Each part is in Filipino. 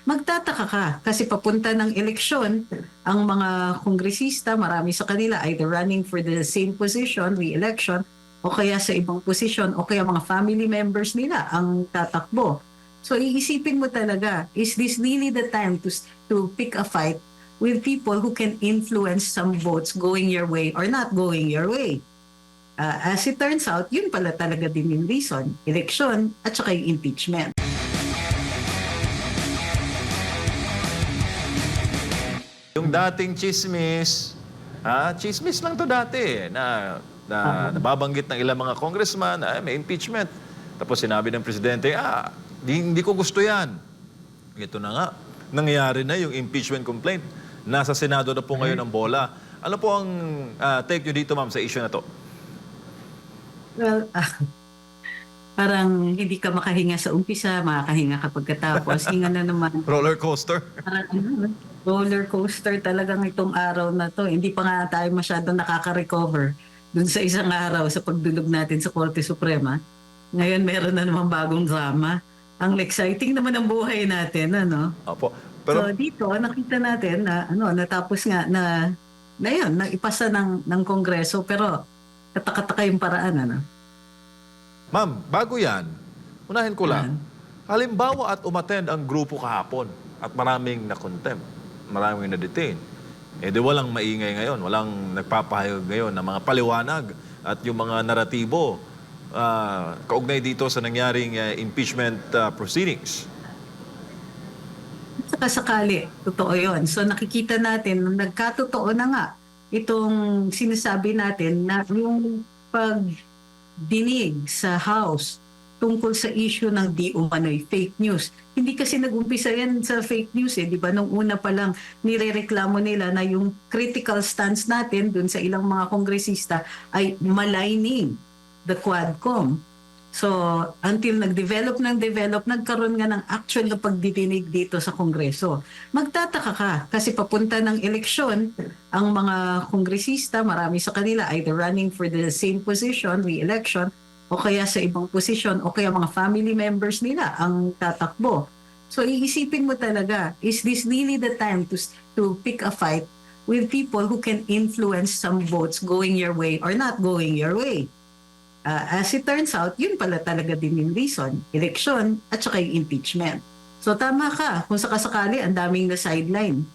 Magtataka ka kasi papunta ng eleksyon, ang mga kongresista, marami sa kanila either running for the same position, re-election, o kaya sa ibang posisyon, o kaya mga family members nila ang tatakbo. So iisipin mo talaga, is this really the time to pick a fight with people who can influence some votes going your way or not going your way? As it turns out, yun pala talaga din yung reason, eleksyon at saka yung impeachment. Yung dating chismis, chismis lang to dati na nababanggit ng ilang mga congressman na may impeachment. Tapos sinabi ng presidente, hindi ko gusto yan. Ito na nga, nangyayari na yung impeachment complaint. Nasa Senado na po ngayon ang bola. Ano po ang take nyo dito, ma'am, sa issue na to? Well, parang hindi ka makahinga sa umpisa, makakahinga ka pagkatapos. Hinga na naman. Roller coaster? Parang roller coaster talagang itong araw na to. Hindi pa nga tayo masyadong nakaka-recover dun sa isang araw sa pagdulog natin sa Korte Suprema. Ngayon meron na naman bagong drama. Ang exciting naman ang buhay natin, ano? Opo. So dito nakita natin na natapos nga na yun, naipasa ng Kongreso, pero katakataka yung paraan, ano? Ma'am, bago yan, unahin ko lang. Halimbawa at umattend ang grupo kahapon at maraming na-contempt, maraming na-detain. Di walang maingay ngayon, walang nagpapahayag ngayon ng mga paliwanag at yung mga naratibo kaugnay dito sa nangyaring impeachment proceedings. Saka sakali, totoo yun. So nakikita natin, nagkatotoo na nga itong sinasabi natin na yung pagdinig sa House tungkol sa issue ng di umano'y fake news. Hindi kasi nag-umpisa yan sa fake news di ba? Nung una pa lang nirereklamo nila na yung critical stance natin dun sa ilang mga kongresista ay maligning the Quadcom. So, until nagdevelop, nagkaroon nga ng actual na pagdidinig dito sa Kongreso. Magtataka ka kasi papunta ng eleksyon, ang mga kongresista, marami sa kanila either running for the same position, re-election, o kaya sa ibang posisyon, o kaya mga family members nila ang tatakbo. So, iisipin mo talaga, is this really the time to pick a fight with people who can influence some votes going your way or not going your way? As it turns out, yun pala talaga din yung reason, eleksyon at saka yung impeachment. So tama ka, kung sakasakali, ang daming na sideline.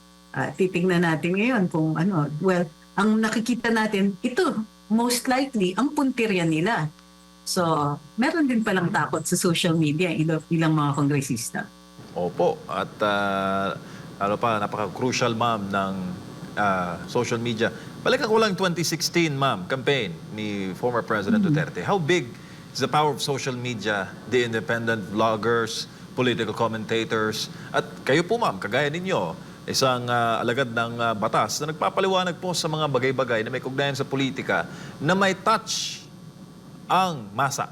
Titingnan natin ngayon kung well, ang nakikita natin, ito, most likely, ang puntirya nila. So, meron din palang takot sa social media, ilang mga kongresista. Opo, at napaka-crucial, ma'am, ng social media. Balikan ko lang 2016, ma'am, campaign ni former President Duterte. How big is the power of social media, the independent vloggers, political commentators, at kayo po, ma'am, kagaya ninyo, isang alagad ng batas na nagpapaliwanag po sa mga bagay-bagay na may ugnayan sa politika na may touch ang masa.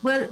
Well,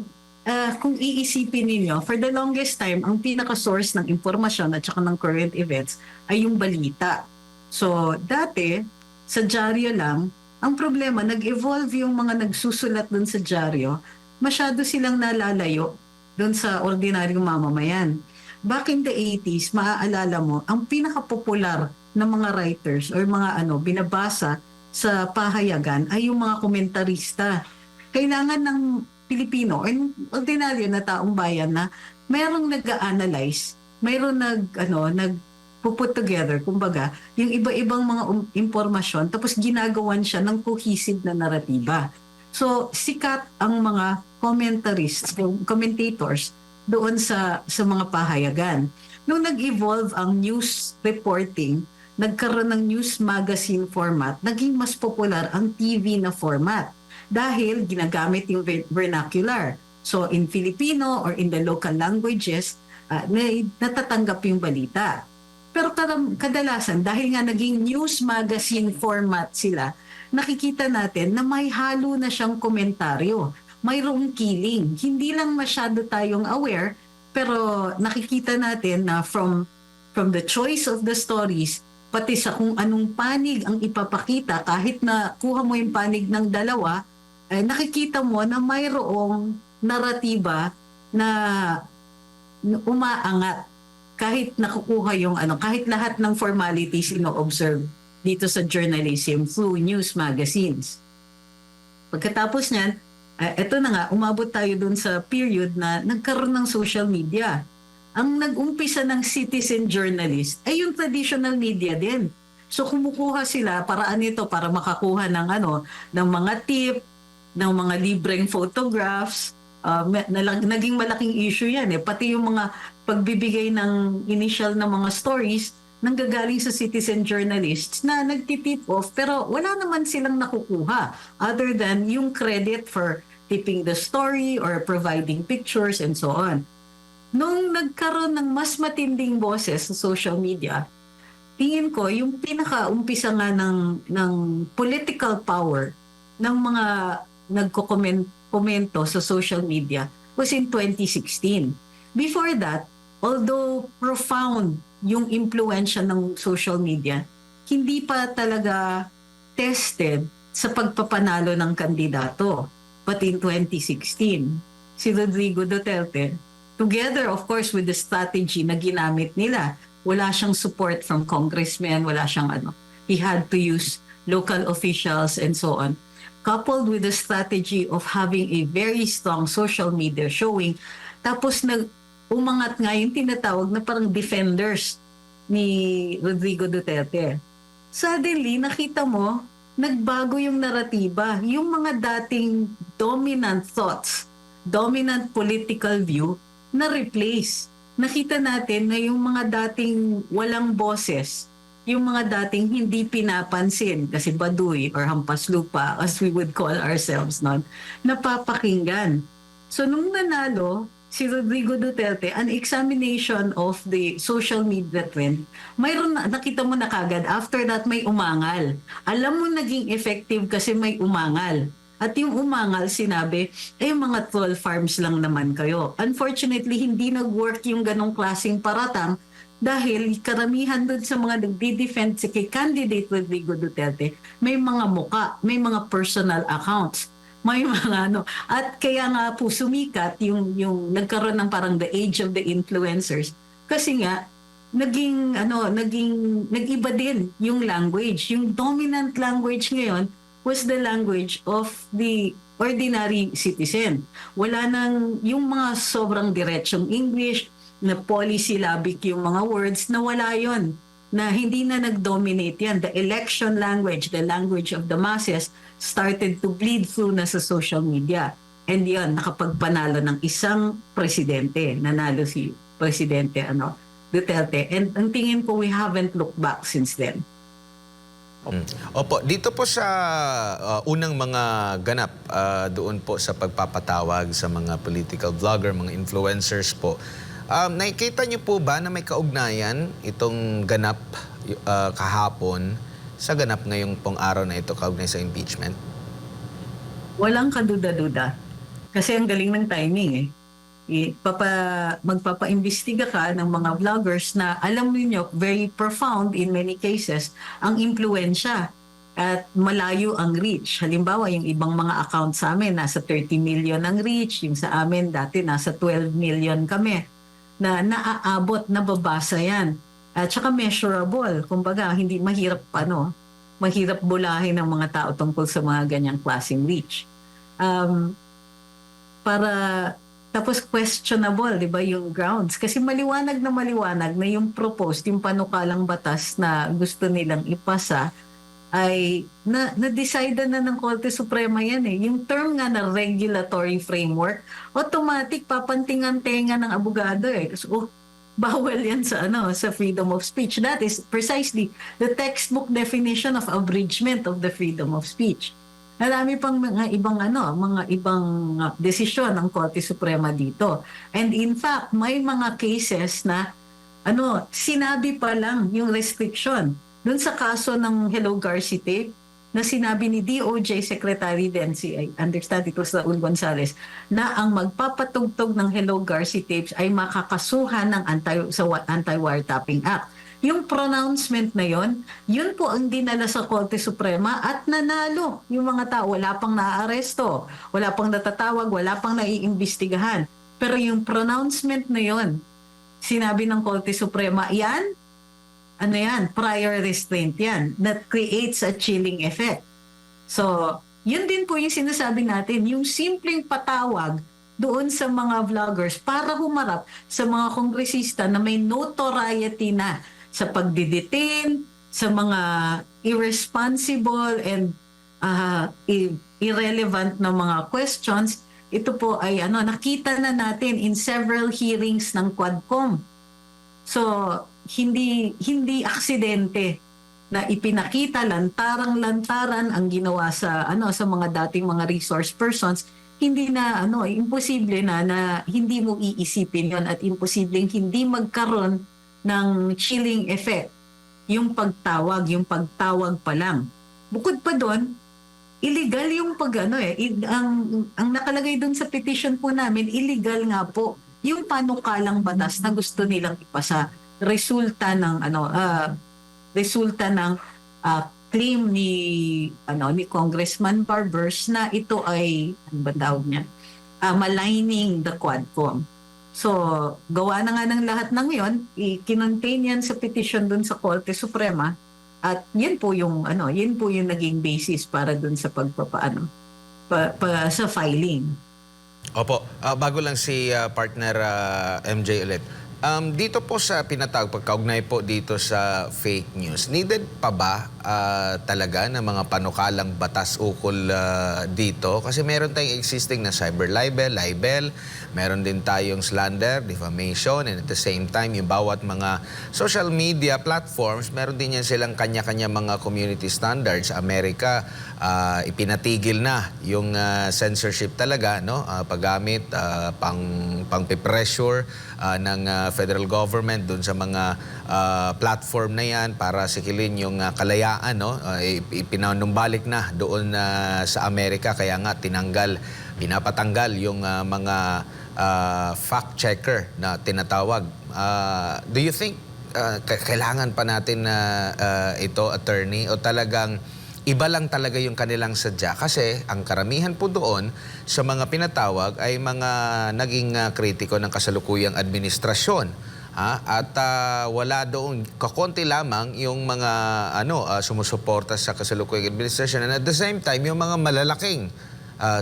kung iisipin ninyo, for the longest time, ang pinaka-source ng impormasyon at saka ng current events ay yung balita. So, dati, sa dyaryo lang, ang problema, nag-evolve yung mga nagsusulat dun sa dyaryo, masyado silang nalalayo dun sa ordinaryong mamamayan. Back in the 80s, maaalala mo, ang pinaka-popular na mga writers or mga binabasa sa pahayagan ay yung mga komentarista. Kailangan ng Pilipino o ordinaryo na taong bayan na mayroong nag-a-analyze, mayroong nag-put together, kumbaga, yung iba-ibang mga impormasyon, tapos ginagawan siya ng cohesive na naratiba. So, sikat ang mga commentators doon sa mga pahayagan. Nung nag-evolve ang news reporting, nagkaroon ng news magazine format, naging mas popular ang TV na format. Dahil ginagamit yung vernacular. So in Filipino or in the local languages, natatanggap yung balita. Pero kadalasan, dahil nga naging news magazine format sila, nakikita natin na may halo na siyang komentaryo. Mayroong kiling. Hindi lang masyado tayong aware, pero nakikita natin na from the choice of the stories, pati sa kung anong panig ang ipapakita, kahit na kuha mo yung panig ng dalawa, nakikita mo na mayroong naratiba na umaangat kahit nakukuha yung kahit lahat ng formalities ino-observe dito sa journalism through news magazines. Pagkatapos niyan, eto na nga, umabot tayo dun sa period na nagkaroon ng social media. Ang nag-umpisa ng citizen journalist ay yung traditional media din. So kumukuha sila, paraan nito para makakuha ng ng mga tip, ng mga libreng photographs. Naging malaking issue yan pati yung mga pagbibigay ng initial na mga stories nanggagaling sa citizen journalists na nagtitip off pero wala naman silang nakukuha other than yung credit for tipping the story or providing pictures and so on. Nung nagkaroon ng mas matinding boses sa social media, tingin ko yung pinaka-umpisa nga ng political power ng mga nagko-komento sa social media was in 2016. Before that, although profound yung impluensya ng social media, hindi pa talaga tested sa pagpapanalo ng kandidato. But in 2016, si Rodrigo Duterte, together of course with the strategy na ginamit nila, wala siyang support from congressmen, wala siyang he had to use local officials and so on. Coupled with the strategy of having a very strong social media showing, tapos umangat nga yung tinatawag na parang defenders ni Rodrigo Duterte. Suddenly, nakita mo, nagbago yung naratiba. Yung mga dating dominant thoughts, dominant political view, na-replace. Nakita natin na yung mga dating walang boses, yung mga dating hindi pinapansin, kasi baduy or hampas lupa, as we would call ourselves noon, napapakinggan. So nung nanalo, si Rodrigo Duterte, an examination of the social media trend, mayroon nakita mo na kagad, after that may umangal. Alam mo naging effective kasi may umangal. At yung umangal, sinabi, mga troll farms lang naman kayo. Unfortunately, hindi nag-work yung ganong klaseng paratang dahil karamihan doon sa mga nagdi-defend si kay candidate Rodrigo Duterte, may mga muka, may mga personal accounts. May mga at kaya nga po sumikat yung nagkaroon ng parang the age of the influencers kasi nga nag-iba din yung language. Yung dominant language ngayon was the language of the ordinary citizen. Wala nang yung mga sobrang diretsong English na polysyllabic yung mga words na wala yon, na hindi na nag-dominate yan. The election language, the language of the masses, started to bleed through na sa social media. And yan, nakapagpanalo ng isang presidente. Nanalo si Presidente Duterte. And ang tingin ko, we haven't looked back since then. Opo, dito po sa unang mga ganap doon po sa pagpapatawag sa mga political vlogger, mga influencers po, nakikita niyo po ba na may kaugnayan itong ganap kahapon sa ganap ngayong pong araw na ito kaugnay sa impeachment? Walang kaduda-duda. Kasi ang galing ng timing magpapa-imbestiga ka ng mga vloggers na alam niyo very profound in many cases ang impluensya at malayo ang reach. Halimbawa, yung ibang mga account sa amin, nasa 30 million ang reach. Yung sa amin, dati nasa 12 million kami na naaabot, nababasa yan. At saka measurable. Kumbaga, hindi mahirap bulahin ng mga tao tungkol sa mga ganyang klaseng reach. Tapos questionable, di ba, yung grounds. Kasi maliwanag na yung proposed, yung panukalang batas na gusto nilang ipasa, ay na-decide na ng Korte Suprema yan Yung term nga na regulatory framework, automatic papantingan-tenga ng abogado So, bawal yan sa freedom of speech. That is precisely the textbook definition of abridgment of the freedom of speech. Marami pang mga ibang desisyon ng Korte Suprema dito. And in fact, may mga cases na sinabi pa lang yung restriction. Doon sa kaso ng Hello Garci tape, na sinabi ni DOJ Secretary then I understand it was Raul Gonzales, na ang magpapatugtog ng Hello Garci tapes ay makakasuhan ng Anti-Wiretapping Act. Yung pronouncement na yun po ang dinala sa Korte Suprema at nanalo yung mga tao. Wala pang naaaresto, wala pang natatawag, wala pang naiimbestigahan. Pero yung pronouncement na sinabi ng Korte Suprema, yan, ano yan, prior restraint yan, that creates a chilling effect. So, yun din po yung sinasabi natin, yung simpleng patawag doon sa mga vloggers para humarap sa mga kongresista na may notoriety na sa pagdidetain, sa mga irresponsible and irrelevant na mga questions. Ito po ay nakita na natin in several hearings ng Quadcom. So, hindi aksidente na ipinakita lantarang-lantaran ang ginawa sa sa mga dating mga resource persons. Hindi na imposible na hindi mo iisipin yon at imposibleng hindi magkaroon ng chilling effect yung pagtawag pa lang. Bukod pa doon, illegal yung ang nakalagay doon sa petition po namin, illegal nga po yung panukalang batas na gusto nilang ipasa. Resulta ng claim ni Congressman Barbers na ito ay maligning the Quadcom. So, gawa na nga ng lahat ng yon, i-contain yan sa petition dun sa Korte Suprema at yan po yung naging basis para dun sa sa filing. Opo, bago lang si partner MJ ulit. Dito po sa pinatawag, pagkaugnay po dito sa fake news, needed pa ba talaga ng mga panukalang batas ukol dito? Kasi meron tayong existing na cyber libel, meron din tayong slander, defamation, and at the same time, yung bawat mga social media platforms, meron din yan silang kanya-kanya mga community standards. Sa Amerika, ipinatigil na yung censorship talaga, no? Paggamit, pang-pressure ng federal government dun sa mga platform na yan para sikilin yung kalayaan, no? Ipinanumbalik na doon sa Amerika, kaya nga pinapatanggal yung mga fact checker na tinatawag. Do you think kailangan pa natin ito, attorney, o talagang iba lang talaga yung kanilang sadya? Kasi ang karamihan po doon sa mga pinatawag ay mga naging kritiko ng kasalukuyang administrasyon. At wala doon, kakonti lamang yung mga sumusuporta sa kasalukuyang administrasyon. And at the same time, yung mga malalaking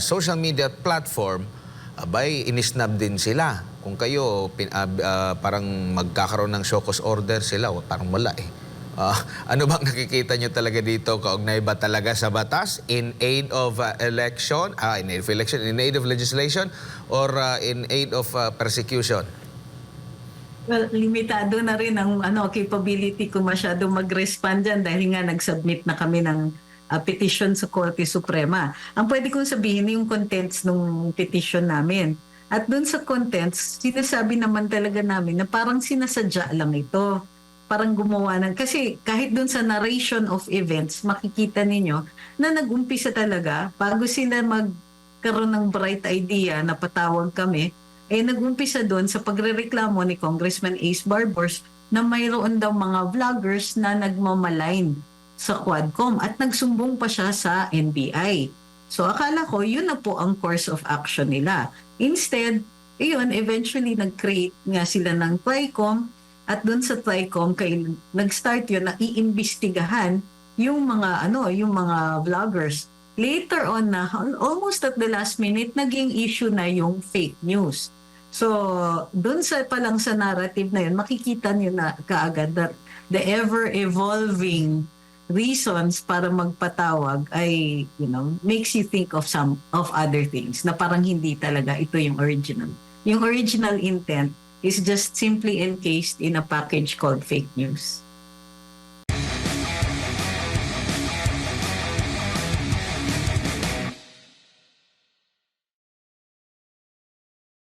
social media platform, abay, inisnab din sila. Kung kayo parang magkakaroon ng show cause order sila, parang wala eh. Ano bang nakikita nyo talaga dito? Kaugnay ba talaga sa batas in aid of election, in aid of legislation, or in aid of persecution? Well, limitado na rin ang capability ko masyado mag-respond dyan dahil nga nag-submit na kami ng petition sa Korte Suprema. Ang pwede kong sabihin yung contents ng petition namin. At dun sa contents, sinasabi naman talaga namin na parang sinasadya lang ito. Parang gumawa kasi kahit dun sa narration of events, makikita ninyo na nag-umpisa talaga bago sila magkaroon ng bright idea na patawag kami, nag-umpisa doon sa pagrereklamo ni Congressman Ace Barbers na mayroon daw mga vloggers na nagmamalign sa Quadcom at nagsumbong pa siya sa NBI. So akala ko yun na po ang course of action nila. Instead, eventually nag-create nga sila ng TRICOM. At doon sa TRICOM, nag-start yun na iimbestigahan yung mga vloggers. Later on na, almost at the last minute, naging issue na yung fake news. So, doon palang sa narrative na yun, makikita niyo na kaagad that the ever-evolving reasons para magpatawag ay, makes you think of other things na parang hindi talaga ito yung original. Yung original intent is just simply encased in a package called fake news.